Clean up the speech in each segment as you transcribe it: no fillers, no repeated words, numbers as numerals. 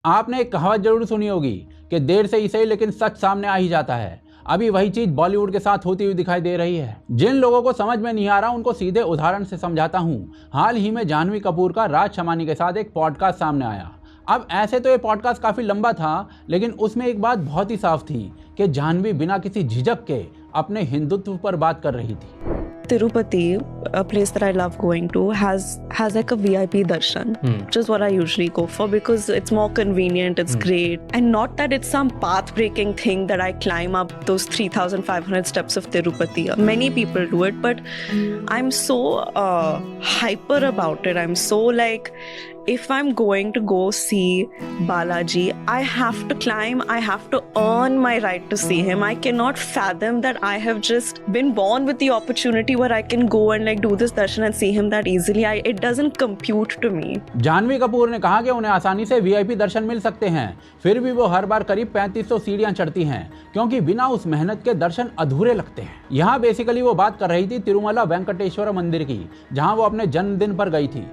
आपने एक कहावत जरूर सुनी होगी कि देर से ही सही लेकिन सच सामने आ ही जाता है। अभी वही चीज बॉलीवुड के साथ होती हुई दिखाई दे रही है। जिन लोगों को समझ में नहीं आ रहा उनको सीधे उदाहरण से समझाता हूँ। हाल ही में जाह्नवी कपूर का राज शमानी के साथ एक पॉडकास्ट सामने आया। अब ऐसे तो ये पॉडकास्ट काफी लंबा था, लेकिन उसमें एक बात बहुत ही साफ थी कि जाह्नवी बिना किसी झिझक के अपने हिंदुत्व पर बात कर रही थी। Tirupati, a place that I love going to, has like a VIP darshan, which is what I usually go for because it's more convenient, it's great, and not that it's some path-breaking thing that I climb up those 3,500 steps of Tirupati. Many people do it, but I'm so hyper about it. I'm so like, if I'm going to go see Balaji, I have to climb, I have to earn my right to see him. I cannot fathom that I have just been born with the opportunity where I can go and like do this darshan and see him that easily. It doesn't compute to me. Janhvi Kapoor ने कहा कि उन्हें आसानी से VIP दर्शन मिल सकते हैं, फिर भी वो हर बार करीब 3500 सीढ़ियां चढ़ती हैं, क्योंकि बिना उस मेहनत के दर्शन अधूरे लगते हैं। यहाँ बेसिकली वो बात कर रही थी तिरुमला वेंकटेश्वर मंदिर की, जहाँ वो अपने जन्मदिन पर गई थी।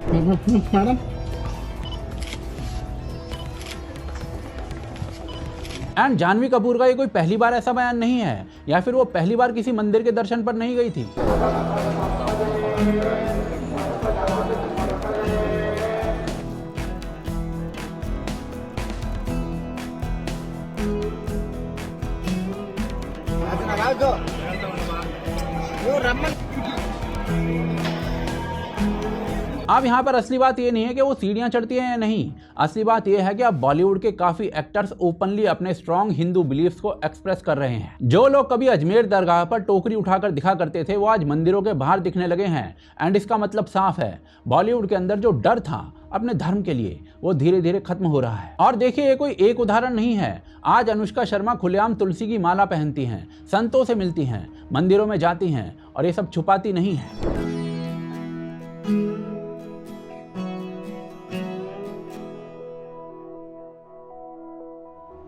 एंड जाह्नवी कपूर का ये कोई पहली बार ऐसा बयान नहीं है, या फिर वो पहली बार किसी मंदिर के दर्शन पर नहीं गई थी। अब यहाँ पर असली बात ये नहीं है कि वो सीढ़ियाँ चढ़ती हैं या नहीं। असली बात ये है कि अब बॉलीवुड के काफी एक्टर्स ओपनली अपने स्ट्रॉन्ग हिंदू बिलीफ्स को एक्सप्रेस कर रहे हैं। जो लोग कभी अजमेर दरगाह पर टोकरी उठाकर दिखा करते थे, वो आज मंदिरों के बाहर दिखने लगे हैं। एंड इसका मतलब साफ है, बॉलीवुड के अंदर जो डर था अपने धर्म के लिए, वो धीरे धीरे खत्म हो रहा है। और देखिए, ये कोई एक उदाहरण नहीं है। आज अनुष्का शर्मा खुलेआम तुलसी की माला पहनती हैं, संतों से मिलती हैं, मंदिरों में जाती हैं, और ये सब छुपाती नहीं है।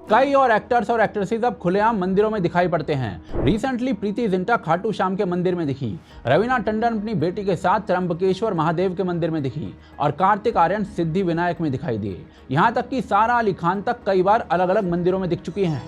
कई और एक्टर्स और एक्ट्रेसेस अब खुलेआम मंदिरों में दिखाई पड़ते हैं। रिसेंटली प्रीति जिंटा खाटू श्याम के मंदिर में दिखी, रवीना टंडन अपनी बेटी के साथ त्र्यंबकेश्वर महादेव के मंदिर में दिखी, और कार्तिक आर्यन सिद्धि विनायक में दिखाई दिए। यहाँ तक कि सारा अली खान तक कई बार अलग अलग मंदिरों में दिख चुकी हैं।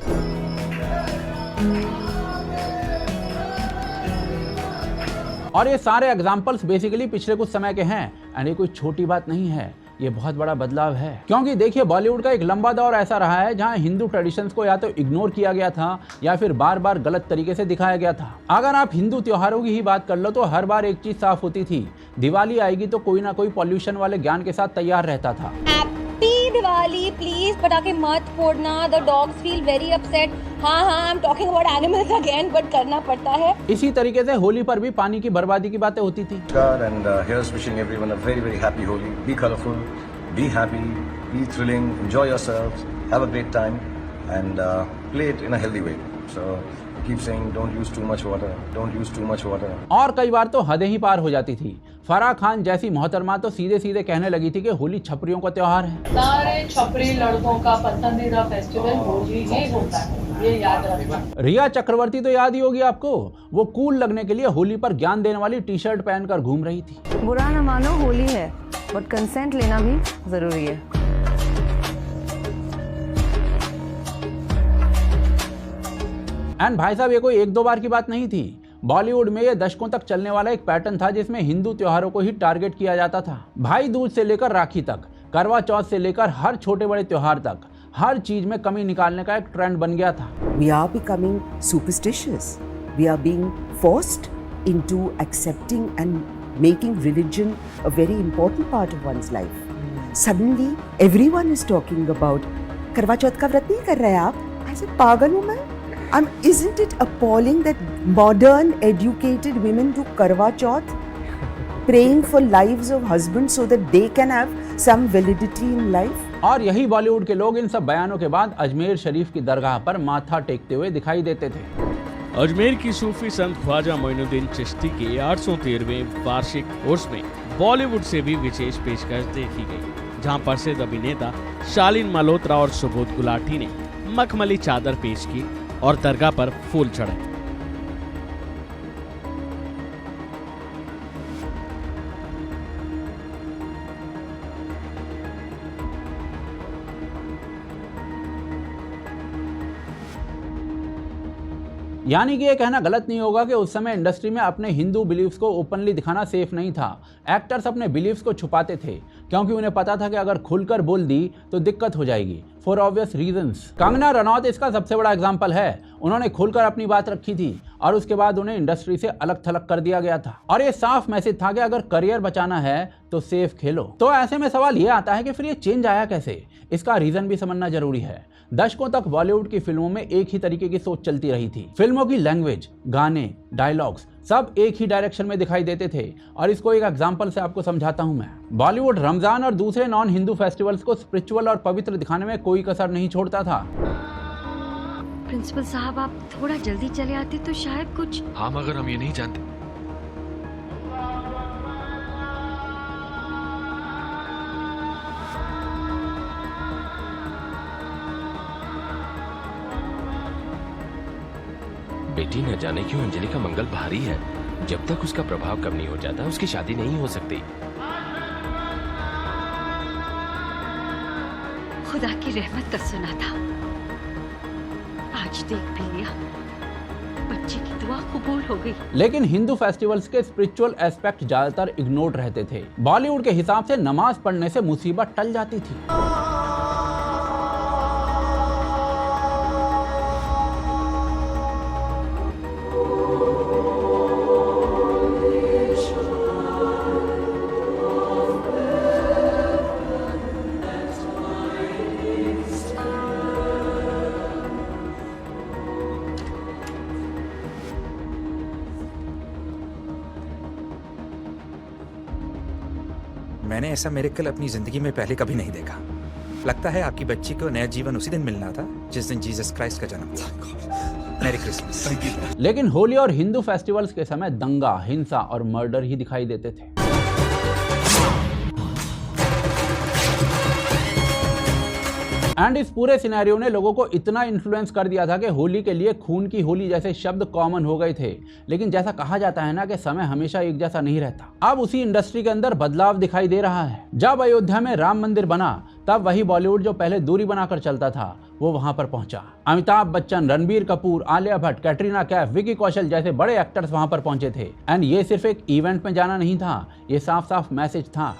और ये सारे एग्जाम्पल्स बेसिकली पिछले कुछ समय के हैं। एंड ये कोई छोटी बात नहीं है, ये बहुत बड़ा बदलाव है। क्योंकि देखिए, बॉलीवुड का एक लंबा दौर ऐसा रहा है जहां हिंदू ट्रेडिशंस को या तो इग्नोर किया गया था या फिर बार बार गलत तरीके से दिखाया गया था। अगर आप हिंदू त्योहारों की ही बात कर लो तो हर बार एक चीज साफ होती थी, दिवाली आएगी तो कोई ना कोई पॉल्यूशन वाले ज्ञान के साथ तैयार रहता था। हैप्पी दिवाली, प्लीज पटाखे मत फोड़ना, the dogs feel very upset. हाँ, I am talking about animals again, but करना पड़ता है। इसी तरीके से होली पर भी पानी की बर्बादी की बातें होती थी। And here's wishing everyone a very very happy Holi. Be colorful, be happy, be thrilling, enjoy yourselves, have a great time, and play it in a healthy way. So keep saying don't use too much water, don't use too much water. और कई बार तो हदें ही पार हो जाती थी। फराह खान जैसी मोहतरमा तो सीधे सीधे कहने लगी थी कि होली छपरियों का त्योहार है। सारे छपरी लड़कों का पसंदीदा फेस्टिवल होली ही होता है, ये याद रखना। रिया चक्रवर्ती तो याद ही होगी आपको, वो कूल लगने के लिए होली पर ज्ञान देने वाली टी शर्ट पहनकर घूम रही थी। बुरा न मानो, होली है, बट कंसेंट लेना भी जरूरी है। एंड भाई साहब, ये कोई एक दो बार की बात नहीं थी। बॉलीवुड में ये दशकों तक चलने वाला एक पैटर्न था जिसमें हिंदू त्योहारों को ही टारगेट किया जाता था। भाई दूज से लेकर राखी तक, करवा चौथ से लेकर हर छोटे बड़े त्योहार तक, हर चीज में कमी निकालने का एक ट्रेंड बन गया था। We are becoming superstitious. We are being forced into accepting and making religion a very important part of one's life. Suddenly, everyone is talking about करवा चौथ का व्रत नहीं कर रहे आप? ऐसे पागल हूँ मैं? Isn't it appalling that modern educated women do करवा चौथ, praying for lives of husbands so that they can have some validity in life? और यही बॉलीवुड के लोग इन सब बयानों के बाद अजमेर शरीफ की दरगाह पर माथा टेकते हुए दिखाई देते थे। अजमेर की सूफी संत ख्वाजा मोइनुद्दीन चिश्ती के 813वें वार्षिक उर्स में बॉलीवुड से भी विशेष पेशकश देखी गई, जहां प्रसिद्ध अभिनेता शालीन मल्होत्रा और सुबोध गुलाटी ने मखमली चादर पेश की और दरगाह पर फूल चढ़ाए। यानी कि ये कहना गलत नहीं होगा कि उस समय इंडस्ट्री में अपने हिंदू बिलीव्स को ओपनली दिखाना सेफ नहीं था। एक्टर्स अपने बिलीव्स को छुपाते थे क्योंकि उन्हें पता था कि अगर खुलकर बोल दी तो दिक्कत हो जाएगी, for obvious reasons. Kangana Ranaut इसका सबसे बड़ा एग्जांपल है। उन्होंने खुलकर अपनी बात रखी थी और उसके बाद उन्हें इंडस्ट्री से अलग थलग कर दिया गया था और ये साफ मैसेज था कि अगर करियर बचाना है तो सेफ खेलो। तो ऐसे में सवाल ये आता है कि फिर ये चेंज आया कैसे? इसका रीजन भी समझना जरूरी है। दशकों तक बॉलीवुड की फिल्मों में एक ही तरीके की सोच चलती रही थी। फिल्मों की लैंग्वेज, गाने, डायलॉग्स सब एक ही डायरेक्शन में दिखाई देते थे और इसको एक एग्जांपल से आपको समझाता हूं मैं। बॉलीवुड रमजान और दूसरे नॉन हिंदू फेस्टिवल्स को स्पिरिचुअल और पवित्र दिखाने में कोई कसर नहीं छोड़ता था। प्रिंसिपल साहब, आप थोड़ा जल्दी चले आते तो शायद कुछ। हाँ, मगर हम ये नहीं जानते। बेटी, न जाने क्यों अंजलि का मंगल भारी है। जब तक उसका प्रभाव कम नहीं हो जाता उसकी शादी नहीं हो सकती। खुदा की रहमत का सुना था, आज देख भी लिया। बच्चे की दुआ कबूल हो गई। लेकिन हिंदू फेस्टिवल्स के स्पिरिचुअल एस्पेक्ट ज्यादातर इग्नोर्ड रहते थे। बॉलीवुड के हिसाब से नमाज पढ़ने से मुसीबत टल जाती थी। मैंने ऐसा मिरेकल अपनी जिंदगी में पहले कभी नहीं देखा। लगता है आपकी बच्ची को नया जीवन उसी दिन मिलना था जिस दिन जीसस क्राइस्ट का जन्म था। Merry Christmas. लेकिन होली और हिंदू फेस्टिवल्स के समय दंगा, हिंसा और मर्डर ही दिखाई देते थे। एंड इस पूरे सिनेरियो ने लोगों को इतना इन्फ्लुएंस कर दिया था कि होली के लिए खून की होली जैसे शब्द कॉमन हो गए थे। लेकिन जैसा कहा जाता है ना कि समय हमेशा एक जैसा नहीं रहता। अब उसी इंडस्ट्री के अंदर बदलाव दिखाई दे रहा है। जब अयोध्या में राम मंदिर बना तब वही बॉलीवुड जो पहले दूरी बनाकर चलता था वो वहां पर पहुंचा। अमिताभ बच्चन, रणबीर कपूर, आलिया भट्ट, कैटरीना कैफ, विकी कौशल जैसे बड़े एक्टर्स वहां पर पहुंचे थे। एंड ये सिर्फ एक इवेंट में जाना नहीं था, ये साफ साफ मैसेज था।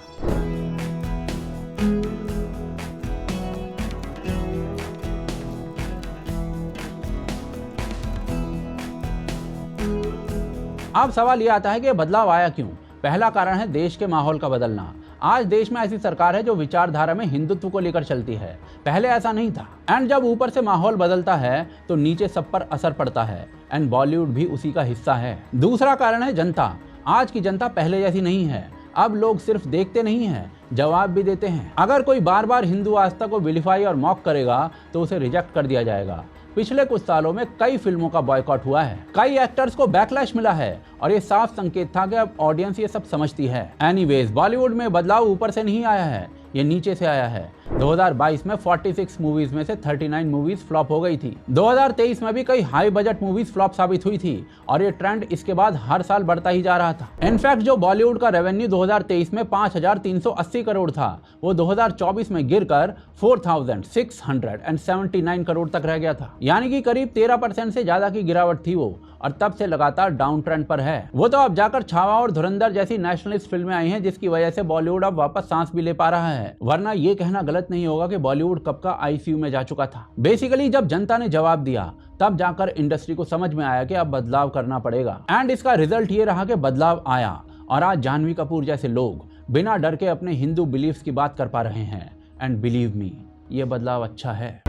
अब सवाल ये आता है कि बदलाव आया क्यों? पहला कारण है देश के माहौल का बदलना। आज देश में ऐसी सरकार है जो विचारधारा में हिंदुत्व को लेकर चलती है। पहले ऐसा नहीं था। एंड जब ऊपर से माहौल बदलता है तो नीचे सब पर असर पड़ता है। एंड बॉलीवुड भी उसी का हिस्सा है। दूसरा कारण है जनता। आज की जनता पहले जैसी नहीं है। अब लोग सिर्फ देखते नहीं हैं, जवाब भी देते हैं। अगर कोई बार बार हिंदू आस्था को विलिफाई और मॉक करेगा तो उसे रिजेक्ट कर दिया जाएगा। पिछले कुछ सालों में कई फिल्मों का बॉयकॉट हुआ है, कई एक्टर्स को बैकलैश मिला है और ये साफ संकेत था कि अब ऑडियंस ये सब समझती है। एनीवेज, बॉलीवुड में बदलाव ऊपर से नहीं आया है, ये नीचे से आया है। 2022 में 46 मूवीज में से 39 मूवीज फ्लॉप हो गई थी। 2023 में भी कई हाई बजट मूवीज फ्लॉप साबित हुई थी और ये ट्रेंड इसके बाद हर साल बढ़ता ही जा रहा था। इनफैक्ट जो बॉलीवुड का रेवेन्यू 2023 में 5380 करोड़ था वो 2024 में गिरकर 4679 करोड़ तक रह गया था। यानी कि करीब 13% से ज्यादा की गिरावट थी वो, और तब से लगातार डाउन ट्रेंड पर है। वो तो अब जाकर छावा और धुरंधर जैसी नेशनलिस्ट फिल्में आई हैं जिसकी वजह से बॉलीवुड अब वापस सांस भी ले पा रहा है। वरना ये कहना गलत नहीं होगा कि बॉलीवुड कब का आईसीयू में जा चुका था। बेसिकली जब जनता ने जवाब दिया तब जाकर इंडस्ट्री को समझ में आया कि अब बदलाव करना पड़ेगा। एंड इसका रिजल्ट ये रहा कि बदलाव आया और आज जाह्नवी कपूर जैसे लोग बिना डर के अपने हिंदू बिलीफ्स की बात कर पा रहे हैं। एंड बिलीव मी, ये बदलाव अच्छा है।